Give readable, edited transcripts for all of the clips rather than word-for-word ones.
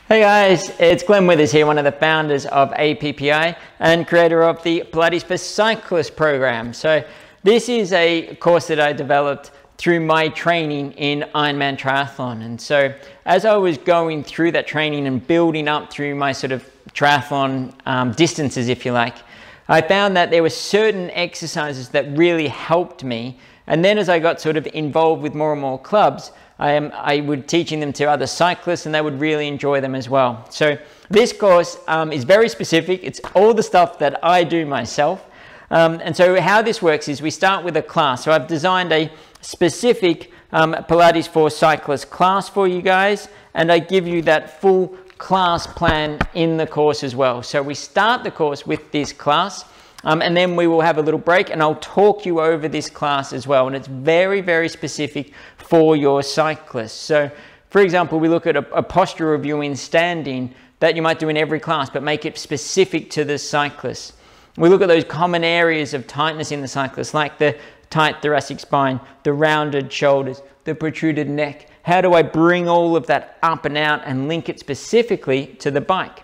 Hey guys, it's Glenn Withers here, one of the founders of APPI and creator of the CPD Cyclists program. So this is a course that I developed through my training in Ironman triathlon. And so as I was going through that training and building up through my sort of triathlon distances, if you like, I found that there were certain exercises that really helped me. And then as I got sort of involved with more and more clubs, I would teaching them to other cyclists and they would really enjoy them as well. So this course is very specific. It's all the stuff that I do myself. And so how this works is we start with a class. So I've designed a specific Pilates for Cyclists class for you guys, and I give you that full class plan in the course as well. So we start the course with this class. And then we will have a little break and I'll talk you over this class as well. And it's very, very specific for your cyclists. So for example, we look at a posture review in standing that you might do in every class, but make it specific to the cyclist. We look at those common areas of tightness in the cyclist, like the tight thoracic spine, the rounded shoulders, the protruded neck. How do I bring all of that up and out and link it specifically to the bike?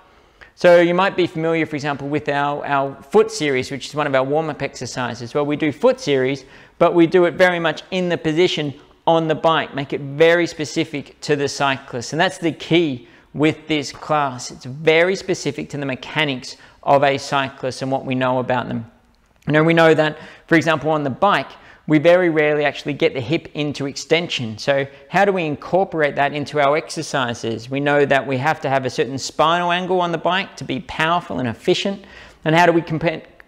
So you might be familiar, for example, with our foot series, which is one of our warm-up exercises. Well, we do foot series, but we do it very much in the position on the bike, make it very specific to the cyclist. And that's the key with this class. It's very specific to the mechanics of a cyclist and what we know about them. We know that, for example, on the bike, we very rarely actually get the hip into extension. So how do we incorporate that into our exercises? We know that we have to have a certain spinal angle on the bike to be powerful and efficient. And how do we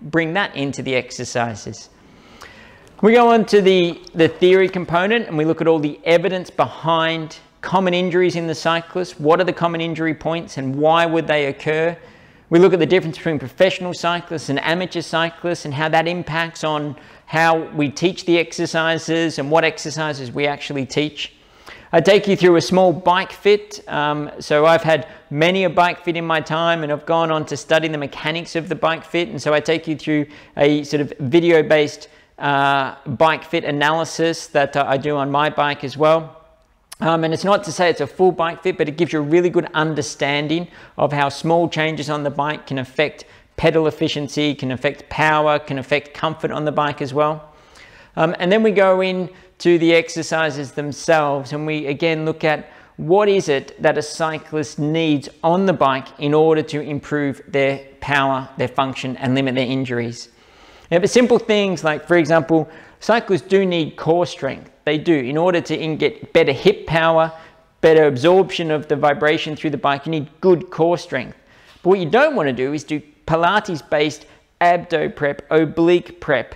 bring that into the exercises? We go on to the theory component and we look at all the evidence behind common injuries in the cyclist. What are the common injury points and why would they occur? We look at the difference between professional cyclists and amateur cyclists and how that impacts on how we teach the exercises and what exercises we actually teach. I take you through a small bike fit. So I've had many a bike fit in my time and I've gone on to study the mechanics of the bike fit. And so I take you through a sort of video-based bike fit analysis that I do on my bike as well. And it's not to say it's a full bike fit, but it gives you a really good understanding of how small changes on the bike can affect pedal efficiency, can affect power, can affect comfort on the bike as well. And then we go into the exercises themselves and we again look at what is it that a cyclist needs on the bike in order to improve their power, their function, and limit their injuries. Now, the simple things like, for example, cyclists do need core strength. They do. In order to get better hip power, better absorption of the vibration through the bike, you need good core strength. But what you don't want to do is do Pilates-based abdo prep, oblique prep,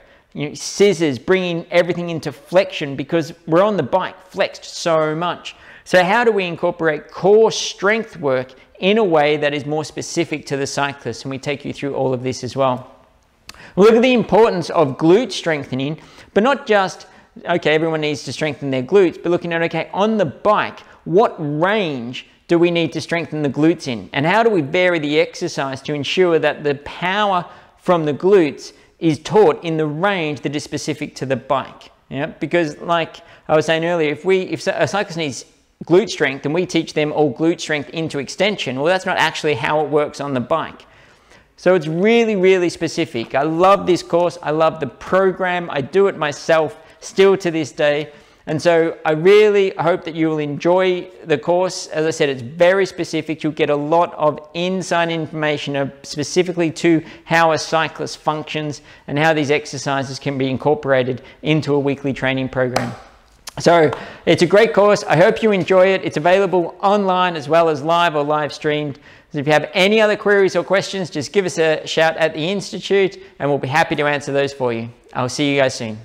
scissors, bringing everything into flexion because we're on the bike flexed so much. So how do we incorporate core strength work in a way that is more specific to the cyclist? And we take you through all of this as well. We look at the importance of glute strengthening, but not just, okay, everyone needs to strengthen their glutes, but looking at, okay, on the bike, what range do we need to strengthen the glutes in? And how do we vary the exercise to ensure that the power from the glutes is taught in the range that is specific to the bike? Yeah? Because like I was saying earlier, if a cyclist needs glute strength and we teach them all glute strength into extension, well, that's not actually how it works on the bike. So it's really, really specific. I love this course. I love the program. I do it myself still to this day. And so I really hope that you will enjoy the course. As I said, it's very specific. You'll get a lot of inside information specifically to how a cyclist functions and how these exercises can be incorporated into a weekly training program. So it's a great course. I hope you enjoy it. It's available online as well as live or live streamed. So if you have any other queries or questions, just give us a shout at the Institute and we'll be happy to answer those for you. I'll see you guys soon.